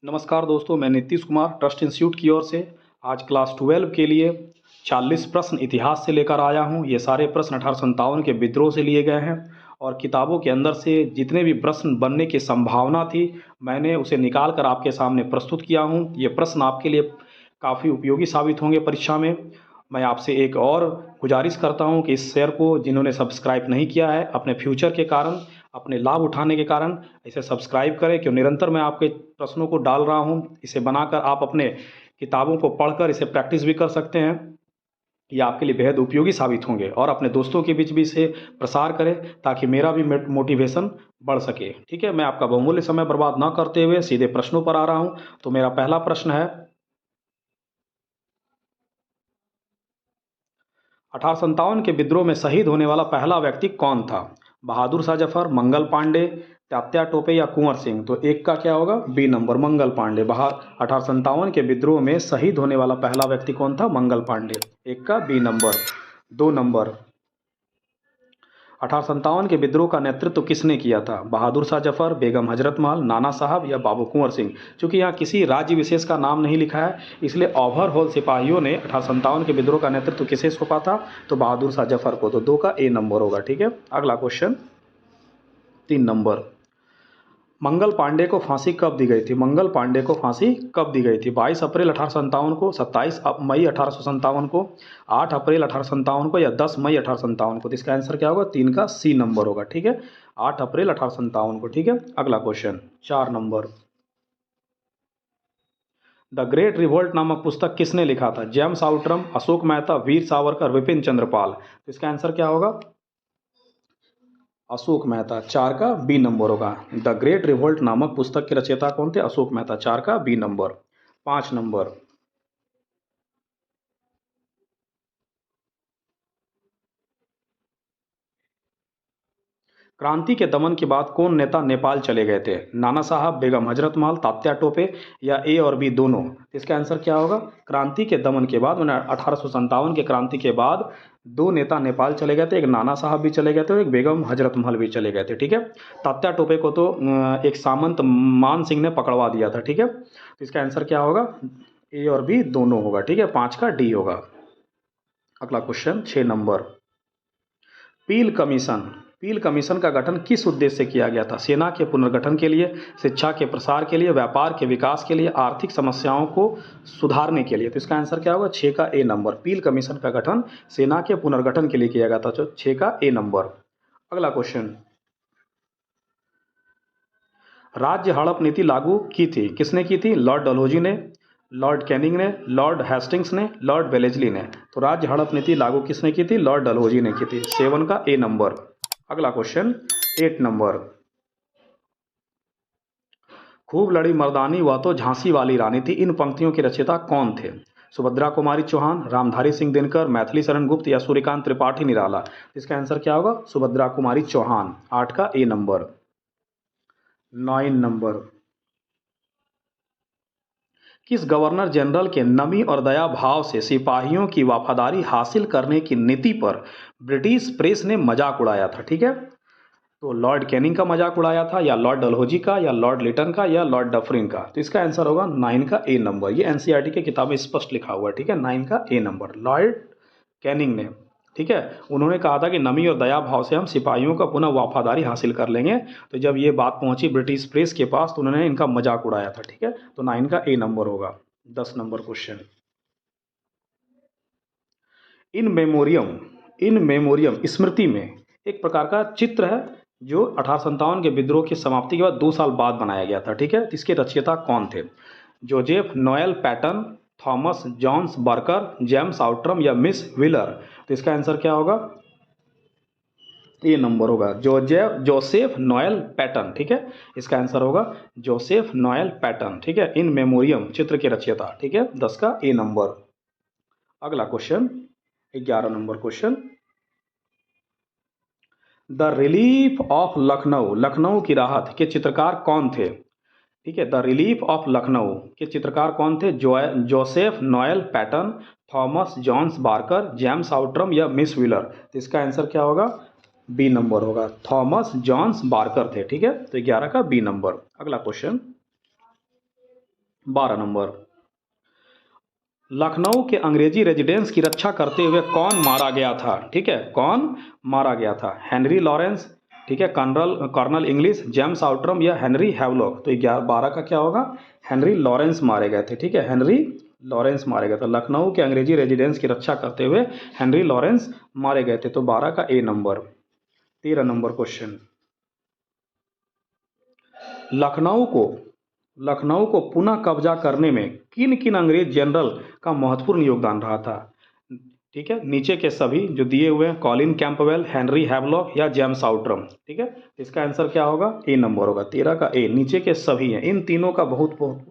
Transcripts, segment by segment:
नमस्कार दोस्तों, मैं नीतीश कुमार ट्रस्ट इंस्टीट्यूट की ओर से आज क्लास 12 के लिए 40 प्रश्न इतिहास से लेकर आया हूं। ये सारे प्रश्न 1857 के विद्रोह से लिए गए हैं और किताबों के अंदर से जितने भी प्रश्न बनने की संभावना थी मैंने उसे निकाल कर आपके सामने प्रस्तुत किया हूं। ये प्रश्न आपके लिए काफ़ी उपयोगी साबित होंगे परीक्षा में। मैं आपसे एक और गुजारिश करता हूं कि इस शेयर को जिन्होंने सब्सक्राइब नहीं किया है, अपने फ्यूचर के कारण, अपने लाभ उठाने के कारण इसे सब्सक्राइब करें, क्यों निरंतर मैं आपके प्रश्नों को डाल रहा हूं। इसे बनाकर आप अपने किताबों को पढ़कर इसे प्रैक्टिस भी कर सकते हैं। ये आपके लिए बेहद उपयोगी साबित होंगे और अपने दोस्तों के बीच भी इसे प्रसार करें ताकि मेरा भी मोटिवेशन बढ़ सके। ठीक है, मैं आपका बहुमूल्य समय बर्बाद ना करते हुए सीधे प्रश्नों पर आ रहा हूं। तो मेरा पहला प्रश्न है, 1857 के विद्रोह में शहीद होने वाला पहला व्यक्ति कौन था? बहादुर शाह जफर, मंगल पांडे, तात्या टोपे या कुंवर सिंह? तो एक का क्या होगा? B number, Mangal Pandey. 1857 के विद्रोह में शहीद होने वाला पहला व्यक्ति कौन था? मंगल पांडे। एक का बी नंबर। 2 नंबर, 1857 के विद्रोह का नेतृत्व किसने किया था? बहादुर शाह जफर, बेगम हजरत महल, नाना साहब या बाबू कुंवर सिंह? चूंकि यहाँ किसी राज्य विशेष का नाम नहीं लिखा है, इसलिए ओवरऑल सिपाहियों ने 1857 के विद्रोह का नेतृत्व किसे सौंपा था? तो बहादुर शाह जफर को। तो 2 का ए नंबर होगा। ठीक है, अगला क्वेश्चन 3 नंबर, मंगल पांडे को फांसी कब दी गई थी? मंगल पांडे को फांसी कब दी गई थी? 22 अप्रैल 1857 को, 27 मई 1857 को, 8 अप्रैल 1857 को या 10 मई 1857 को? तो इसका आंसर क्या होगा? 3 का सी नंबर होगा। ठीक है, 8 अप्रैल 1857 को। ठीक है, अगला question 4 number, the great revolt नामक पुस्तक किसने लिखा था? James Outram, Ashok Mehta, Veer Savarkar, Vipin Chandrapal? तो इसका आंसर क्या होगा? अशोक मेहता। 4 का बी नंबर होगा। द ग्रेट रिवोल्ट नामक पुस्तक के रचयिता कौन थे? अशोक मेहता। 4 का बी नंबर। 5 नंबर, क्रांति के दमन के बाद कौन नेता नेपाल चले गए थे? नाना साहब, बेगम हजरत महल, तात्या टोपे या ए और बी दोनों? तो इसका आंसर क्या होगा? क्रांति के दमन के बाद, 1857 के क्रांति के बाद 2 नेता नेपाल चले गए थे। एक नाना साहब भी चले गए थे और एक बेगम हजरत महल भी चले गए थे। ठीक है, तात्या टोपे को तो एक सामंत मान सिंह ने पकड़वा दिया था। ठीक है, तो इसका आंसर क्या होगा? ए और बी दोनों होगा। ठीक है, 5 का डी होगा। अगला क्वेश्चन 6 नंबर, पील कमीशन। पील कमीशन का गठन किस उद्देश्य से किया गया था? सेना के पुनर्गठन के लिए, शिक्षा के प्रसार के लिए, व्यापार के विकास के लिए, आर्थिक समस्याओं को सुधारने के लिए? तो इसका आंसर क्या होगा? 6 का ए नंबर। पील कमीशन का गठन सेना के पुनर्गठन के लिए किया गया था। तो 6 का ए नंबर। अगला क्वेश्चन, राज्य हड़प नीति लागू की थी किसने की थी? लॉर्ड डलहौजी ने, लॉर्ड कैनिंग ने, लॉर्ड हेस्टिंग्स ने, लॉर्ड वेलेस्ली ने? तो राज्य हड़प नीति लागू किसने की थी? लॉर्ड डलहौजी ने की थी। 7 का ए नंबर। अगला क्वेश्चन 8 नंबर, खूब लड़ी मर्दानी वह तो झांसी वाली रानी थी, इन पंक्तियों के रचयिता कौन थे? सुभद्रा कुमारी चौहान, रामधारी सिंह दिनकर, मैथिली शरण गुप्त या सूर्यकांत त्रिपाठी निराला? इसका आंसर क्या होगा? सुभद्रा कुमारी चौहान। 8 का ए नंबर। 9 नंबर, किस गवर्नर जनरल के नमी और दया भाव से सिपाहियों की वफादारी हासिल करने की नीति पर ब्रिटिश प्रेस ने मजाक उड़ाया था? ठीक है, तो लॉर्ड कैनिंग का मजाक उड़ाया था या लॉर्ड डलहौजी का या लॉर्ड लिटन का या लॉर्ड डफरिन का? तो इसका आंसर होगा 9 का ए नंबर। ये एनसीईआरटी की किताब में स्पष्ट लिखा हुआ है। ठीक है, 9 का ए नंबर, लॉर्ड कैनिंग ने। ठीक है, उन्होंने कहा था कि नमी और दया भाव से हम सिपाहियों का पुनः वफादारी हासिल कर लेंगे। तो जब ये बात पहुंची ब्रिटिश प्रेस के पास तो उन्होंने इनका मजाक उड़ाया था। ठीक है, तो 9 का ए नंबर होगा। 10 नंबर क्वेश्चन, इन मेमोरियम स्मृति में एक प्रकार का चित्र है जो 1857 के विद्रोह की समाप्ति के बाद 2 साल बाद बनाया गया था। ठीक है, तो इसके रचयिता कौन थे? Joseph Noel Paton, Thomas Jones Barker, James Outram या मिस व्हीलर? तो इसका आंसर क्या होगा? ए नंबर होगा, जोसेफ नोएल पैटन। ठीक है, इसका आंसर होगा जोसेफ नोएल पैटन। ठीक है, इन मेमोरियम चित्र के रचयिता। ठीक है, 10 का ए नंबर। अगला question 11 number question, the relief of Lucknow, Lucknow की राहत के चित्रकार कौन थे? ठीक है, द रिलीफ ऑफ लखनऊ के चित्रकार कौन थे? Joseph Noel Paton, Thomas Jones Barker, James Outram या मिस व्हीलर? तो इसका आंसर क्या होगा? बी नंबर होगा, थॉमस जॉन्स बार्कर थे। ठीक है, तो 11 का बी नंबर। अगला क्वेश्चन 12 नंबर, लखनऊ के अंग्रेजी रेजिडेंस की रक्षा करते हुए कौन मारा गया था? ठीक है, कौन मारा गया था? हेनरी लॉरेंस, ठीक है, colonel colonel Inglis, James Outram or Henry Havelock? तो 12 का क्या होगा? हेनरी लॉरेंस मारे गए थे। ठीक है, हेनरी लॉरेंस मारे गए थे। लखनऊ के अंग्रेजी रेजिडेंस की रक्षा करते हुए हेनरी लॉरेंस मारे गए थे। तो 12 का ए नंबर। 13 नंबर क्वेश्चन, लखनऊ को लखनऊ को पुनः कब्जा करने में किन किन अंग्रेज जनरल का महत्वपूर्ण योगदान रहा था? ठीक है, नीचे के सभी जो दिए हुए हैं, कॉलिन कैंपबेल, हेनरी हैवलॉक या जेम्स आउटरम? ठीक है, इसका आंसर क्या होगा? ए नंबर होगा। 13 का ए, नीचे के सभी हैं, इन तीनों का बहुत बहुत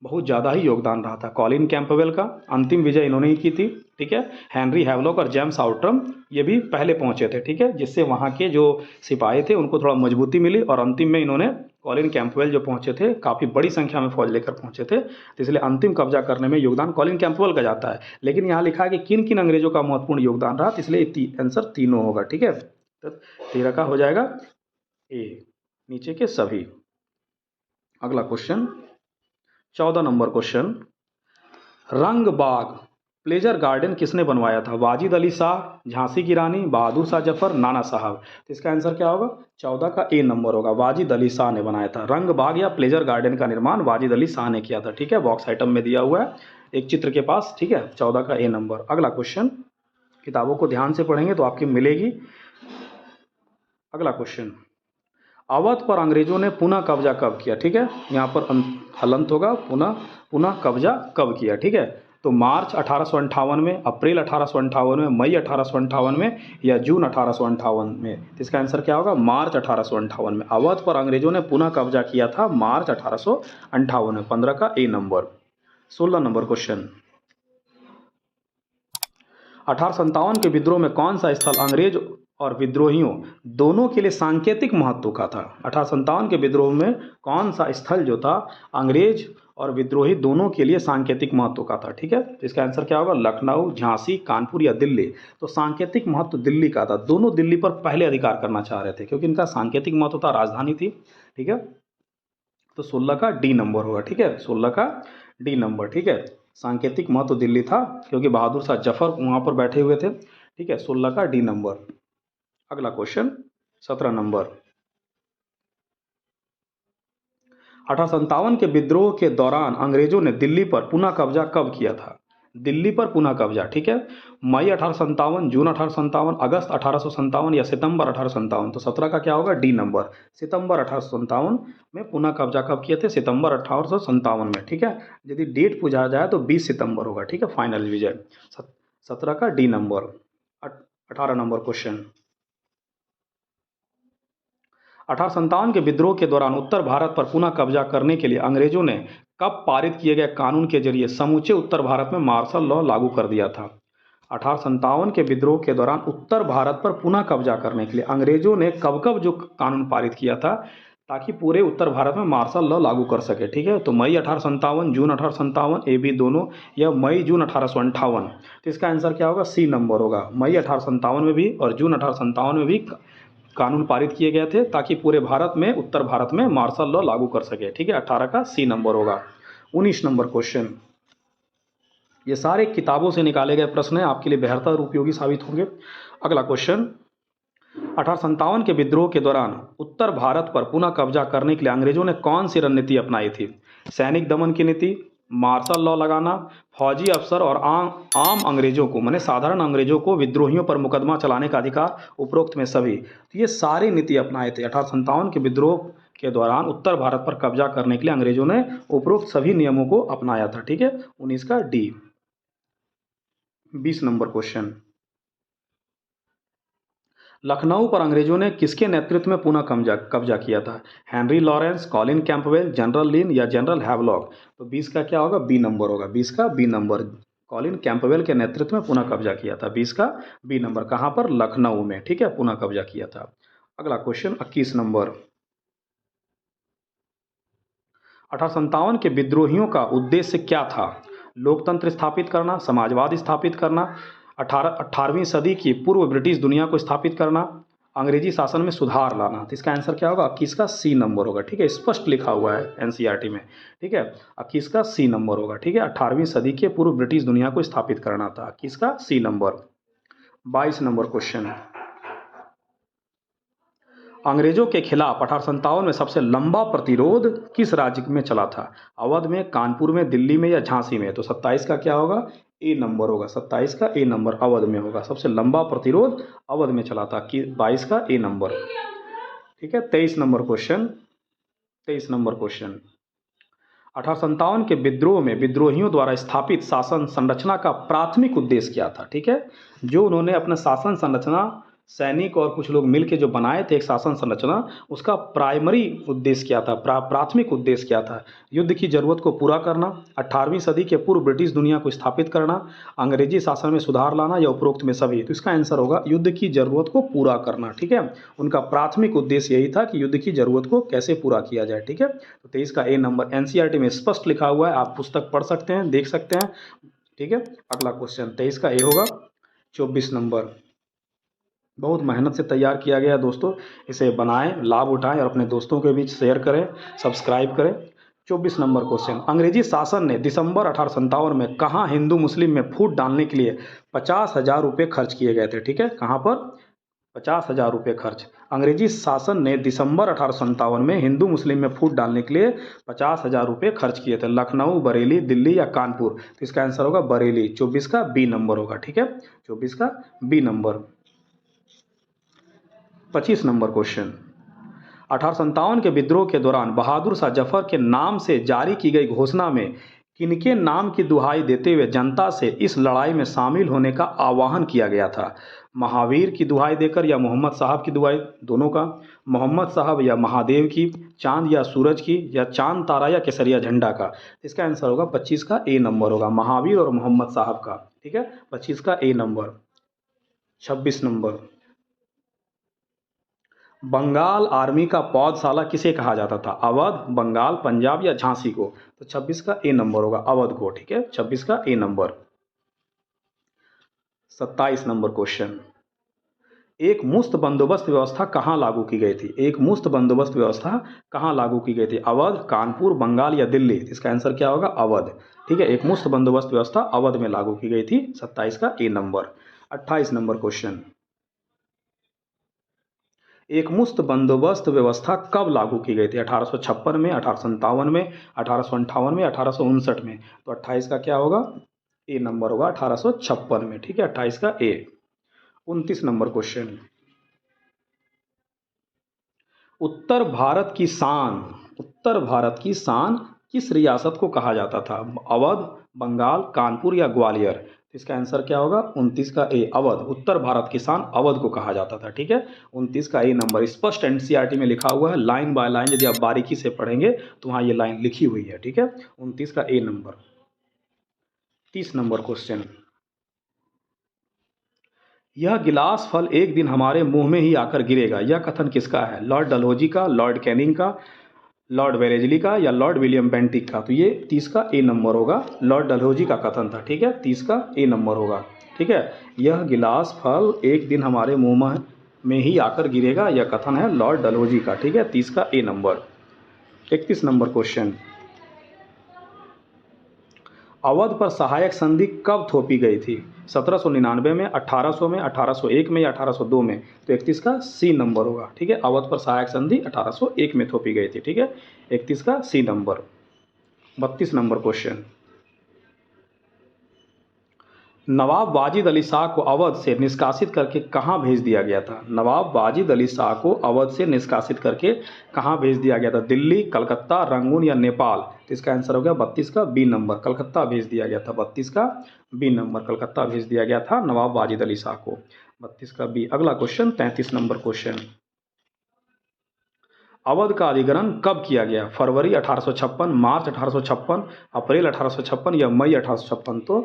बहुत ज़्यादा ही योगदान रहा था। कॉलिन कैंपबेल का अंतिम विजय इन्होंने ही की थी। ठीक है, हेनरी हैवलॉक और जेम्स आउटरम ये भी पहले पहुंचे थे। ठीक है, जिससे वहाँ के जो सिपाही थे उनको थोड़ा मजबूती मिली, और अंतिम में इन्होंने, कॉलिन कैंपबेल जो पहुंचे थे, काफ़ी बड़ी संख्या में फौज लेकर पहुंचे थे, तो इसलिए अंतिम कब्जा करने में योगदान कॉलिन कैंपबेल का जाता है। लेकिन यहाँ लिखा है कि किन किन अंग्रेजों का महत्वपूर्ण योगदान रहा, तो इसलिए आंसर तीनों होगा। ठीक है, तो 13 का हो जाएगा ए, नीचे के सभी। अगला क्वेश्चन, 14 नंबर क्वेश्चन, रंग बाग प्लेजर गार्डन किसने बनवाया था? वाजिद अली शाह, झांसी की रानी, बहादुर शाह जफर, नाना साहब? तो इसका आंसर क्या होगा? 14 का ए नंबर होगा। वाजिद अली शाह ने बनाया था। रंग बाग या प्लेजर गार्डन का निर्माण वाजिद अली शाह ने किया था। ठीक है, बॉक्स आइटम में दिया हुआ है एक चित्र के पास। ठीक है, 14 का ए नंबर। अगला क्वेश्चन, किताबों को ध्यान से पढ़ेंगे तो आपकी मिलेगी। अगला क्वेश्चन, अवध पर अंग्रेजों ने पुनः कब्जा कब किया? ठीक है, यहाँ पर हलंत होगा, पुनः पुनः कब्जा कब किया? ठीक है, तो मार्च 1858 में, अप्रैल 1858 में, मई 1858 में या जून 1858 में? तो इसका आंसर क्या होगा? मार्च 1858 में। अवध पर अंग्रेजों ने पुनः कब्जा किया था मार्च 1858 में। 15 का ए नंबर। 16 नंबर क्वेश्चन, 1857 के विद्रोह में कौन सा स्थल अंग्रेज और विद्रोहियों दोनों के लिए सांकेतिक महत्व का था? 1857 के विद्रोह में कौन सा स्थल जो था अंग्रेज और विद्रोही दोनों के लिए सांकेतिक महत्व का था? ठीक है, तो इसका आंसर क्या होगा? लखनऊ, झांसी, कानपुर या दिल्ली? तो सांकेतिक महत्व दिल्ली का था। दोनों दिल्ली पर पहले अधिकार करना चाह रहे थे क्योंकि इनका सांकेतिक महत्व था, राजधानी थी। ठीक है, तो 16 का डी नंबर होगा। ठीक है, 16 का डी नंबर। ठीक है, सांकेतिक महत्व दिल्ली था क्योंकि बहादुर शाह जफर वहाँ पर बैठे हुए थे। ठीक है, 16 का डी नंबर। अगला क्वेश्चन, 17 नंबर, 1857 के विद्रोह के दौरान अंग्रेजों ने दिल्ली पर पुनः कब्जा कब किया था? दिल्ली पर पुनः कब्जा। ठीक है, मई 1857, जून 1857, अगस्त 1857 या सितंबर 1857? तो 17 का क्या होगा? D number. सितंबर 1857 में पुनः कब्जा कब किए थे? सितंबर 1857 में। ठीक है, यदि डेट पूछा जाए तो 20 सितंबर होगा। ठीक है, फाइनल विजय। 17 का डी नंबर। 18 नंबर क्वेश्चन, 1857 के विद्रोह के दौरान उत्तर भारत पर पुनः कब्जा करने के लिए अंग्रेजों ने कब पारित किए गए कानून के जरिए समूचे उत्तर भारत में मार्शल लॉ लागू कर दिया था? 1857 के विद्रोह के दौरान उत्तर भारत पर पुनः कब्जा करने के लिए अंग्रेजों ने कब कब जो कानून पारित किया था ताकि पूरे उत्तर भारत में मार्शल लॉ लागू कर सके? ठीक है, तो मई 1857, जून 1857, ए बी दोनों, या मई जून 1858? तो इसका आंसर क्या होगा? सी नंबर होगा। मई 1857 में भी और जून 1857 में भी कानून पारित किए गए थे ताकि पूरे भारत में, उत्तर भारत में मार्शल लॉ लागू कर सके। ठीक है, 18 का सी नंबर होगा। 19 नंबर क्वेश्चन, ये सारे किताबों से निकाले गए प्रश्न हैं, आपके लिए बेहतर उपयोगी साबित होंगे। अगला क्वेश्चन, 1857 के विद्रोह के दौरान उत्तर भारत पर पुनः कब्जा करने के लिए अंग्रेजों ने कौन सी रणनीति अपनाई थी? सैनिक दमन की नीति, मार्शल लॉ लगाना, फौजी अफसर और आम अंग्रेजों को, माने साधारण अंग्रेजों को विद्रोहियों पर मुकदमा चलाने का अधिकार, उपरोक्त में सभी? तो ये सारी नीति अपनाए थे। 1857 के विद्रोह के दौरान उत्तर भारत पर कब्जा करने के लिए अंग्रेजों ने उपरोक्त सभी नियमों को अपनाया था। ठीक है, 19 का डी। 20 नंबर क्वेश्चन, लखनऊ पर अंग्रेजों ने किसके नेतृत्व में पुनः कब्जा किया था? Henry Lawrence, Colin Campbell, general Lynn या जनरल हैवलॉक? तो 20 का क्या होगा? बी नंबर होगा। 20 का बी नंबर, कॉलिन कैंपबेल के नेतृत्व में पुनः कब्जा किया था। 20 का बी नंबर। कहाँ पर? लखनऊ में। ठीक है, पुनः कब्जा किया था। अगला क्वेश्चन, 21 नंबर, 1857 के विद्रोहियों का उद्देश्य क्या था? लोकतंत्र स्थापित करना, समाजवाद स्थापित करना, 18वीं सदी की पूर्व ब्रिटिश दुनिया को स्थापित करना, अंग्रेजी शासन में सुधार लाना, तो इसका आंसर क्या होगा? 21 का सी नंबर होगा। ठीक है, स्पष्ट लिखा हुआ है एनसीईआरटी में। ठीक है, 21 का सी नंबर होगा। ठीक है, 18वीं सदी के पूर्व ब्रिटिश दुनिया को स्थापित करना था, 21 का सी नंबर। 22 नंबर क्वेश्चन, अंग्रेजों के खिलाफ 1857 में सबसे लंबा प्रतिरोध किस राज्य में चला था? अवध में, कानपुर में, दिल्ली में या झांसी में? तो 27 का क्या होगा? ए नंबर होगा। 27 का ए नंबर अवध में होगा। सबसे लंबा प्रतिरोध अवध में चला था। कि 22 का ए नंबर। ठीक है, 23 नंबर क्वेश्चन। 23 नंबर क्वेश्चन, 1857 के विद्रोह में विद्रोहियों द्वारा स्थापित शासन संरचना का प्राथमिक उद्देश्य क्या था? ठीक है, जो उन्होंने अपना शासन संरचना, सैनिक और कुछ लोग मिलकर जो बनाए थे एक शासन संरचना, उसका प्राइमरी उद्देश्य क्या था? प्राथमिक उद्देश्य क्या था? युद्ध की जरूरत को पूरा करना, 18वीं सदी के पूर्व ब्रिटिश दुनिया को स्थापित करना, अंग्रेजी शासन में सुधार लाना या उपरोक्त में सभी? तो इसका आंसर होगा युद्ध की जरूरत को पूरा करना। ठीक है, उनका प्राथमिक उद्देश्य यही था कि युद्ध की जरूरत को कैसे पूरा किया जाए। ठीक है, तो 23 का ए नंबर एनसीईआरटी में स्पष्ट लिखा हुआ है, आप पुस्तक पढ़ सकते हैं, देख सकते हैं। ठीक है, अगला क्वेश्चन 23 का ए होगा। 24 नंबर, बहुत मेहनत से तैयार किया गया है दोस्तों, इसे बनाएं, लाभ उठाएं और अपने दोस्तों के बीच शेयर करें, सब्सक्राइब करें। 24 नंबर क्वेश्चन, अंग्रेजी शासन ने दिसंबर 1857 में कहाँ हिंदू मुस्लिम में फूट डालने के लिए 50,000 रुपये खर्च किए गए थे? ठीक है, कहाँ पर? 50,000 रुपये खर्च। अंग्रेजी शासन ने दिसंबर 1857 में हिंदू मुस्लिम में फूट डालने के लिए 50,000 रुपये खर्च किए थे। लखनऊ, बरेली, दिल्ली या कानपुर? तो इसका आंसर होगा बरेली। 24 का बी नंबर होगा। ठीक है, 24 का बी नंबर। 25 नंबर क्वेश्चन, 1857 के विद्रोह के दौरान बहादुर शाह जफर के नाम से जारी की गई घोषणा में किनके नाम की दुहाई देते हुए जनता से इस लड़ाई में शामिल होने का आह्वान किया गया था? महावीर की दुहाई देकर या मोहम्मद साहब की दुहाई? दोनों का। मोहम्मद साहब या महादेव की, चांद या सूरज की, या चांद तारा या केसरिया झंडा का? इसका आंसर होगा 25 का ए नंबर होगा, महावीर और मोहम्मद साहब का। ठीक है, 25 का ए नंबर। 26 नंबर, बंगाल आर्मी का पौधशाला किसे कहा जाता था? अवध, बंगाल, पंजाब या झांसी को? तो 26 का ए नंबर होगा, अवध को। ठीक है, 26 का ए नंबर। 27 नंबर क्वेश्चन, एक मुफ्त बंदोबस्त व्यवस्था कहाँ लागू की गई थी? एक मुफ्त बंदोबस्त व्यवस्था कहाँ लागू की गई थी? अवध, कानपुर, बंगाल या दिल्ली? इसका आंसर क्या होगा? अवध। ठीक है, एक मुफ्त बंदोबस्त व्यवस्था अवध में लागू की गई थी। 27 का ए नंबर। 28 नंबर क्वेश्चन, एक मुफ्त बंदोबस्त व्यवस्था कब लागू की गई थी? 1856 में, 1857 में, 1858 में, 1859 में? तो 28 का क्या होगा? ए नंबर होगा, 1856 में। ठीक है, 28 का ए। 29 नंबर क्वेश्चन, उत्तर भारत की शान, उत्तर भारत की शान किस रियासत को कहा जाता था? अवध, बंगाल, कानपुर या ग्वालियर? तो इसका आंसर क्या होगा? 29 का ए, अवध। उत्तर भारत की शान अवध को कहा जाता था। ठीक है, 29 का ए नंबर स्पष्ट एनसीईआरटी में लिखा हुआ है, लाइन बाय लाइन। यदि आप बारीकी से पढ़ेंगे तो वहाँ ये लाइन लिखी हुई है। ठीक है, 29 का ए नंबर। 30 नंबर क्वेश्चन, यह गिलास फल एक दिन हमारे मुंह में ही आकर गिरेगा, यह कथन किसका है? लॉर्ड डलहौजी का, लॉर्ड कैनिंग का, लॉर्ड वेलेजली का या लॉर्ड विलियम बेंटिक का? तो ये 30 का ए नंबर होगा, लॉर्ड डलहौजी का कथन था। ठीक है, 30 का ए नंबर होगा। ठीक है, यह गिलास फल एक दिन हमारे मुंह में ही आकर गिरेगा, यह कथन है लॉर्ड डलहौजी का। ठीक है, 30 का ए नंबर। 31 नंबर क्वेश्चन, अवध पर सहायक संधि कब थोपी गई थी? 1799 में, 1800 में, 1801 में या 1802 में? तो 31 का सी नंबर होगा। ठीक है, अवध पर सहायक संधि 1801 में थोपी गई थी। ठीक है, 31 का सी नंबर। 32 नंबर क्वेश्चन, नवाब वाजिद अली शाह को अवध से निष्कासित करके कहाँ भेज दिया गया था? नवाब वाजिद अली शाह को अवध से निष्कासित करके कहाँ भेज दिया गया था? दिल्ली, कलकत्ता, रंगून या नेपाल? तो इसका आंसर हो गया 32 का बी नंबर, कलकत्ता भेज दिया गया था। 32 का बी नंबर, कलकत्ता भेज दिया गया था नवाब वाजिद अली शाह को। 32 का बी। अगला क्वेश्चन 33 नंबर क्वेश्चन, अवध का अधिग्रहण कब किया गया? फरवरी 1856, मार्च 1856, अप्रैल 1856 या मई 1856? तो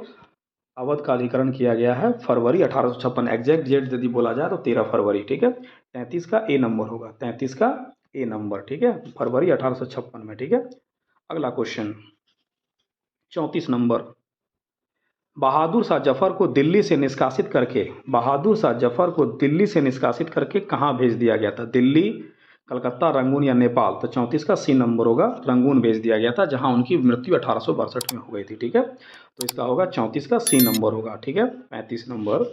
अवध का अधिकरण किया गया है फरवरी 1856। एग्जैक्ट डेट यदि बोला जाए तो 13 फरवरी। ठीक है, 33 का ए नंबर होगा, 33 का ए नंबर। ठीक है, फरवरी 1856 में। ठीक है, अगला क्वेश्चन 34 नंबर, बहादुर शाह जफर को दिल्ली से निष्कासित करके, बहादुर शाह जफर को दिल्ली से निष्कासित करके कहाँ भेज दिया गया था? दिल्ली, कलकत्ता, रंगून या नेपाल? तो 34 का सी नंबर होगा, रंगून भेज दिया गया था, जहां उनकी मृत्यु 1862 में हो गई थी। ठीक है, तो इसका होगा 34 का सी नंबर होगा। ठीक है, 35 नंबर,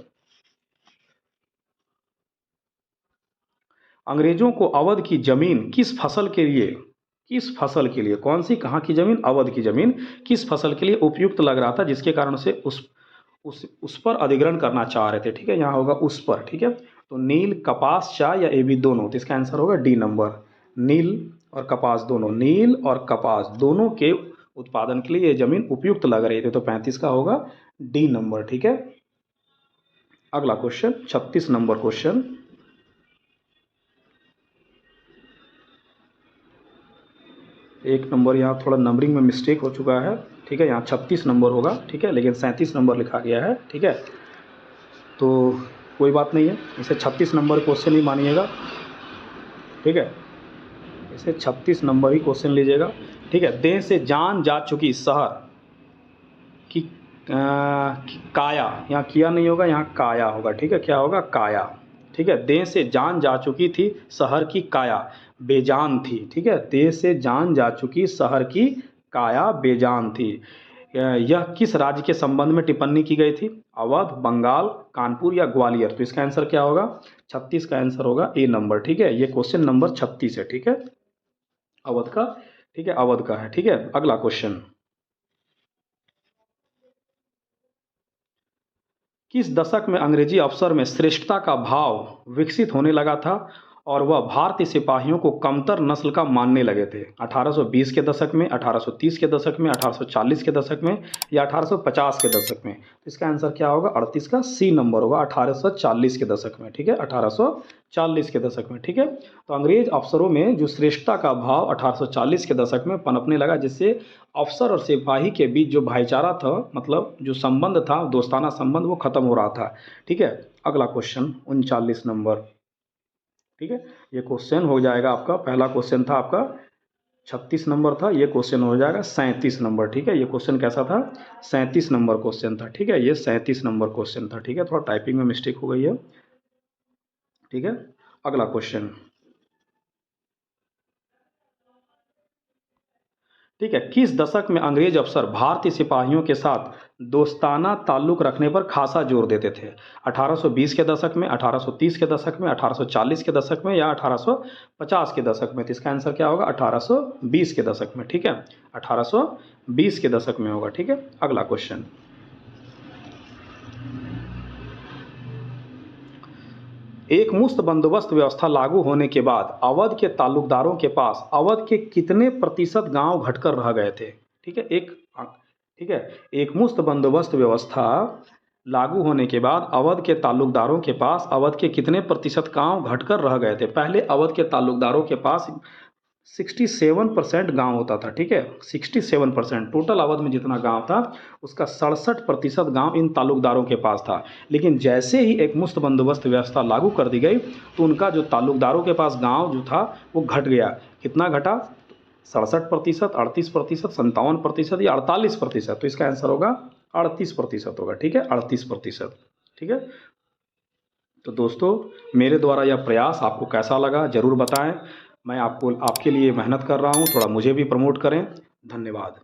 अंग्रेजों को अवध की जमीन किस फसल के लिए, किस फसल के लिए, कौन सी, कहाँ की जमीन? अवध की जमीन किस फसल के लिए उपयुक्त लग रहा था, जिसके कारण से उस पर अधिग्रहण करना चाह रहे थे? ठीक है, यहाँ होगा उस पर। ठीक है, तो नील, कपास, चाय या ए बी दोनों? तो इसका आंसर होगा डी नंबर, नील और कपास दोनों, नील और कपास दोनों के उत्पादन के लिए ये जमीन उपयुक्त लग रही थी। तो 35 का होगा डी नंबर। ठीक है, अगला क्वेश्चन 36 नंबर क्वेश्चन, एक नंबर यहाँ थोड़ा नंबरिंग में मिस्टेक हो चुका है। ठीक है, यहाँ 36 नंबर होगा। ठीक है, लेकिन 37 नंबर लिखा गया है। ठीक है, तो कोई बात नहीं है, इसे 36 नंबर क्वेश्चन ही मानिएगा। ठीक है, इसे 36 नंबर ही क्वेश्चन लीजिएगा। ठीक है, देह से जान जा चुकी शहर की काया, यहाँ किया नहीं होगा, यहाँ काया होगा। ठीक है, क्या होगा? काया। ठीक है, देह से जान जा चुकी थी शहर की काया बेजान थी। ठीक है, देह से जान जा चुकी शहर की काया बेजान थी। यह किस राज्य के संबंध में टिप्पणी की गई थी? अवध, बंगाल, कानपुर या ग्वालियर? तो इसका आंसर क्या होगा? 36 का आंसर होगा ए नंबर। ठीक है, ये क्वेश्चन नंबर 36 है। ठीक है, अवध का। ठीक है, अवध का है। ठीक है, अगला क्वेश्चन, किस दशक में अंग्रेजी अफसर में श्रेष्ठता का भाव विकसित होने लगा था और वह भारतीय सिपाहियों को कमतर नस्ल का मानने लगे थे? 1820 के दशक में, 1830 के दशक में, 1840 के दशक में या 1850 के दशक में? तो इसका आंसर क्या होगा? 38 का सी नंबर होगा, 1840 के दशक में। ठीक है, 1840 के दशक में। ठीक है, तो अंग्रेज अफसरों में जो श्रेष्ठता का भाव 1840 के दशक में पनपने लगा, जिससे अफसर और सिपाही के बीच जो भाईचारा था, मतलब जो संबंध था, दोस्ताना संबंध, वो खत्म हो रहा था। ठीक है, अगला क्वेश्चन 39 नंबर। ठीक है, ये क्वेश्चन हो जाएगा आपका, पहला क्वेश्चन था आपका 36 नंबर था, ये क्वेश्चन हो जाएगा 37 नंबर। ठीक है, ये क्वेश्चन कैसा था? 37 नंबर क्वेश्चन था। ठीक है, ये 37 नंबर क्वेश्चन था। ठीक है, थोड़ा टाइपिंग में मिस्टेक हो गई है। ठीक है, अगला क्वेश्चन, ठीक है, किस दशक में अंग्रेज अफसर भारतीय सिपाहियों के साथ दोस्ताना ताल्लुक रखने पर खासा जोर देते थे? 1820 के दशक में, 1830 के दशक में, 1840 के दशक में या 1850 के दशक में? तो इसका आंसर क्या होगा? 1820 के दशक में। ठीक है, 1820 के दशक में होगा। ठीक है, अगला क्वेश्चन, एक मुफ्त बंदोबस्त व्यवस्था लागू होने के बाद अवध के ताल्लुकदारों के पास अवध के कितने प्रतिशत गांव घटकर रह गए थे? ठीक है, ठीक है, एक मुफ्त बंदोबस्त व्यवस्था लागू होने के बाद अवध के ताल्लुकदारों के पास अवध के कितने प्रतिशत गांव घटकर रह गए थे? पहले अवध के ताल्लुकदारों के पास 67% गाँव होता था। ठीक है, 67% टोटल अवध में जितना गांव था, उसका 67% गाँव इन ताल्लुकदारों के पास था। लेकिन जैसे ही एक मुफ्त बंदोबस्त व्यवस्था लागू कर दी गई, तो उनका जो ताल्लुकदारों के पास गांव जो था वो घट गया। कितना घटा? 67%, 38%, 57% या 48%? तो इसका आंसर होगा 38% होगा। ठीक है, 38%। ठीक है, तो दोस्तों, मेरे द्वारा यह प्रयास आपको कैसा लगा ज़रूर बताएं। मैं आपके लिए मेहनत कर रहा हूँ, थोड़ा मुझे भी प्रमोट करें। धन्यवाद।